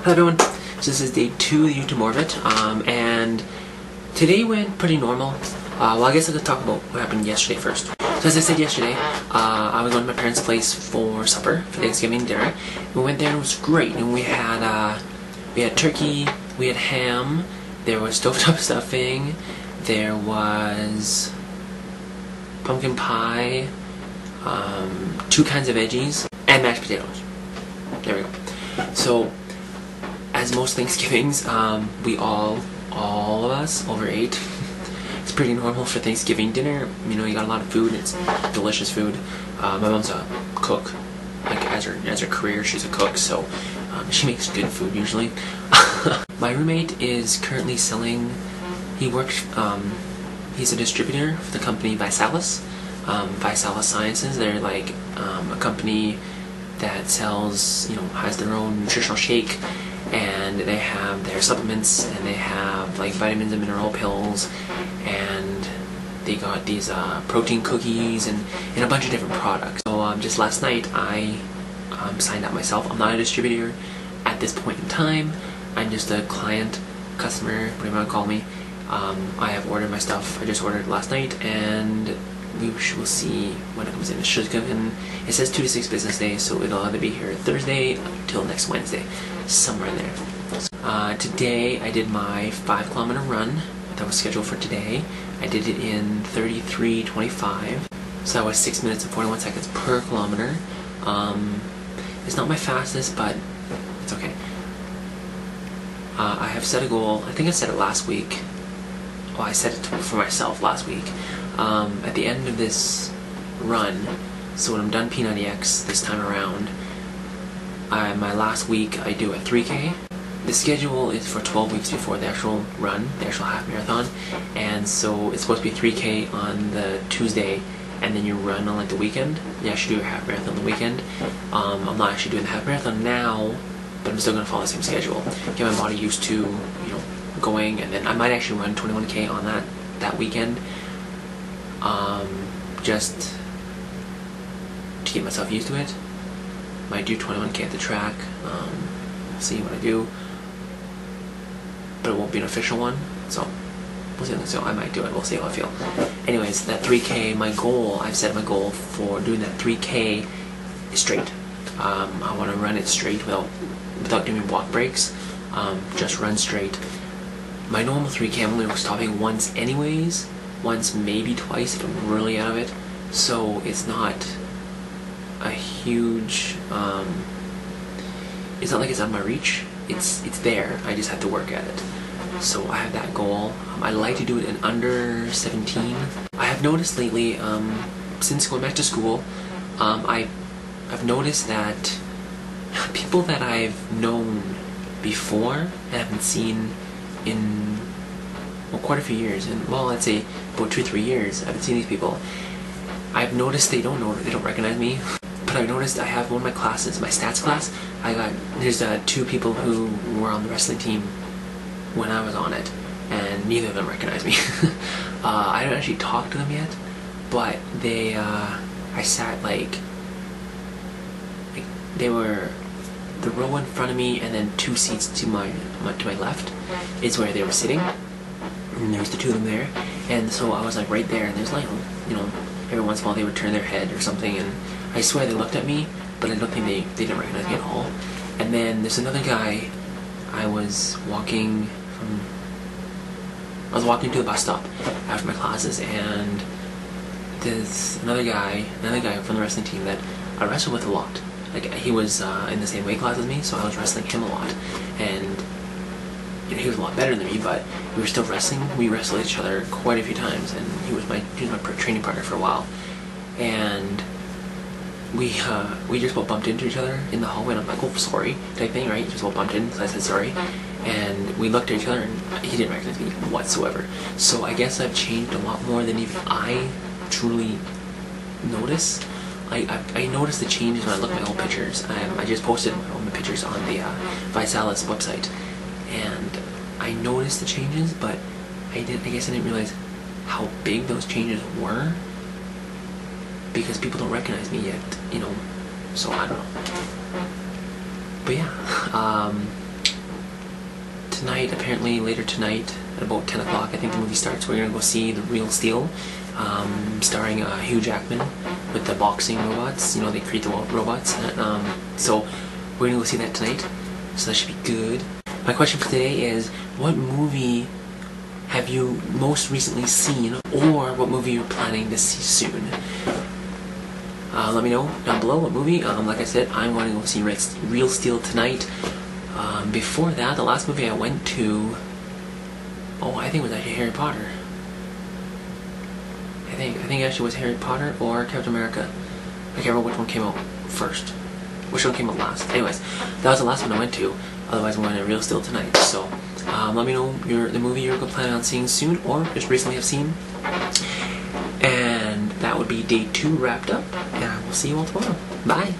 Hello everyone, so this is day 2 of the YouTube Orbit, and today went pretty normal. Well, I guess I could talk about what happened yesterday first. So as I said yesterday, I was going to my parents' place for supper, for Thanksgiving dinner. We went there and it was great, and we had turkey, we had ham, there was stovetop stuffing, there was pumpkin pie, 2 kinds of veggies, and mashed potatoes. There we go. So, as most Thanksgivings, we all of us overate. It's pretty normal for Thanksgiving dinner. You know, you got a lot of food. It's delicious food. My mom's a cook. Like as her career, she's a cook. So she makes good food usually. My roommate is currently selling. He works. He's a distributor for the company Visalis. Visalis Sciences. They're like a company that sells, you know, has their own nutritional shake, and they have their supplements, and they have like vitamins and mineral pills, and they got these protein cookies and a bunch of different products. So just last night I signed up myself. I'm not a distributor at this point in time. I'm just a client, customer, whatever you want to call me. I have ordered my stuff. I just ordered last night, and we will see when it comes in. It should come in. It says 2 to 6 business days, so it'll either be here Thursday until next Wednesday, somewhere in there. Today I did my 5-kilometer run that was scheduled for today. I did it in 33:25, so that was 6 minutes and 41 seconds per kilometer. It's not my fastest, but it's okay. I have set a goal. I think I set it last week. Well, I set it for myself last week. At the end of this run, so when I'm done P90X this time around, my last week I do a 3K. The schedule is for 12 weeks before the actual run, the actual half marathon, and so it's supposed to be 3K on the Tuesday, and then you run on like the weekend. You actually do a half marathon on the weekend. I'm not actually doing the half marathon now, but I'm still going to follow the same schedule. Get my body used to, you know, going, and then I might actually run 21K on that weekend. Just to get myself used to it. Might do 21K at the track. We'll see what I do, but it won't be an official one, so we'll see. So I might do it. We'll see how I feel. Anyways, that 3K, my goal. I've set my goal for doing that 3K straight. I want to run it straight without doing walk breaks. Just run straight. My normal 3K, I'm only stopping once anyways. Once, maybe twice if I'm really out of it. So it's not a huge, it's not like it's out of my reach. It's there. I just have to work at it. So I have that goal. I like to do it in under 17. I have noticed lately, since going back to school, I've noticed that people that I've known before and haven't seen in, well, quite a few years, and well, I'd say about 2 or 3 years, I haven't seen these people. I've noticed they don't recognize me, but I've noticed I have one of my classes, my stats class. There's 2 people who were on the wrestling team when I was on it, and neither of them recognize me. I don't actually talk to them yet, but they, I sat like they were the row in front of me, and then 2 seats to my left is where they were sitting. And there was the 2 of them there, and so I was like right there, and there's like, you know, every once in a while they would turn their head or something, and I swear they looked at me, but I don't think they didn't recognize me at all. And then there's another guy. I was walking to the bus stop after my classes, and there's another guy from the wrestling team that I wrestled with a lot. Like, he was in the same weight class as me, so I was wrestling him a lot, and you know, he was a lot better than me, but we were still wrestling. We wrestled each other quite a few times, and he was my training partner for a while. And we just both bumped into each other in the hallway, and I'm like, oh, sorry, type thing, right? Just both bumped in, so I said sorry. And we looked at each other, and he didn't recognize me whatsoever. So I guess I've changed a lot more than even I truly notice. I noticed the changes when I look at my old pictures. I just posted my old pictures on the Visalis website, and I noticed the changes, but I guess I didn't realize how big those changes were, because people don't recognize me yet, you know, so I don't know. But yeah, tonight, apparently later tonight at about 10 o'clock, I think the movie starts. We're gonna go see The Real Steel, starring Hugh Jackman with the boxing robots. You know, they create the robots. So we're gonna go see that tonight. So that should be good. My question for today is, what movie have you most recently seen, or what movie you're planning to see soon? Let me know down below what movie. Like I said, I'm going to go see Real Steel tonight. Before that, the last movie I went to, I think it was actually Harry Potter. I think it actually was Harry Potter or Captain America. I can't remember which one came out first. Which one came out last? Anyways, that was the last one I went to. Otherwise, I'm going to Real Steel tonight. So, let me know the movie you're planning on seeing soon, or just recently have seen. And that would be day 2 wrapped up. And I will see you all tomorrow. Bye.